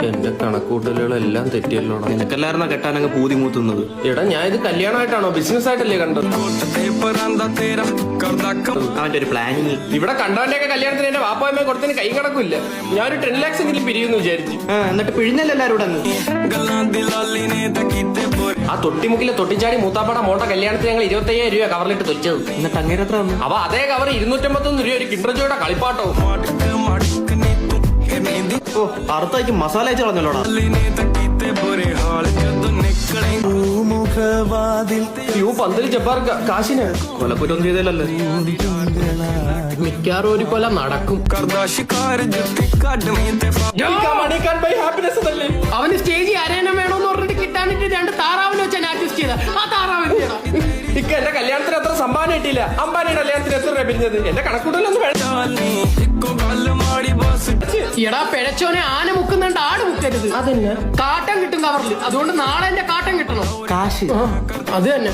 എന്റെ കണക്കൂട്ടലുകളെല്ലാം തെറ്റിയല്ലോടാ. നിനക്കല്ലായിരുന്ന കെട്ടാനങ്ങ് പൂതി മൂത്തുന്നത്. എടാ ഞാൻ ഇത് കല്യാണമായിട്ടാണോ ബിസിനസ് ആയിട്ടല്ലേ കണ്ടത്? അവന്റെ ഒരു പ്ലാനിങ്. ഇവിടെ കണ്ടവന്റെയൊക്കെ കല്യാണത്തിന് എന്റെ വാപ്പായ്മ കൊടുത്തതിന് കൈ കണക്കില്ല. ഞാനൊരു 10 lakhs എങ്കിലും പിരിയുന്നു വിചാരിച്ചു. എന്നിട്ട് പിഴിഞ്ഞല്ലോ എല്ലാവരും അങ്ങ്. ആ തൊട്ടിമുക്കിലെ തൊട്ടിച്ചാടി മൂത്താപ്പാട മോട്ട കല്യാണത്തിന് ഞങ്ങൾ 25,000 രൂപ കവറിലിട്ട് തൊച്ചത്. എന്നിട്ട് അങ്ങനെ എത്ര വന്നു? അപ്പൊ അതേ കവർ 251 രൂപ ഒരു കിണ്ടർജോയുടെ കളിപ്പാട്ടോ. ഓ, അറുത്താക്കി മസാല അയച്ചു കളഞ്ഞല്ലോടാ. പന്തല് ജബ്ബാർക്ക് കാശിന് കൊലക്കുറ്റം ചെയ്തല്ലോ. മിക്കാറും ഒരു കൊല നടക്കും. അവന് സ്റ്റേജിൽ അരയണം വേണോന്ന് പറഞ്ഞിട്ട് കിട്ടാനിട്ട് 2 താറാവിനെ വെച്ചാൽ അഡ്ജസ്റ്റ് ചെയ്ത ആ താറാവ് ഇക്ക എന്റെ കല്യാണത്തിന് എത്ര സംഭാവന കിട്ടിയില്ല. അമ്പാനിയുടെ കല്യാണത്തിന് എത്ര രൂപ പിരിഞ്ഞത്? എന്റെ കണക്കൂട്ടലൊന്നും എടാ പിഴച്ചോനെ ആന മുക്കുന്നുണ്ട് ആട് മുക്കരുത്. അതന്നെ കാട്ടം കിട്ടും കവറിൽ. അതുകൊണ്ട് നാളെ എന്റെ കാട്ടം കിട്ടണം. കാശ് അത് തന്നെ.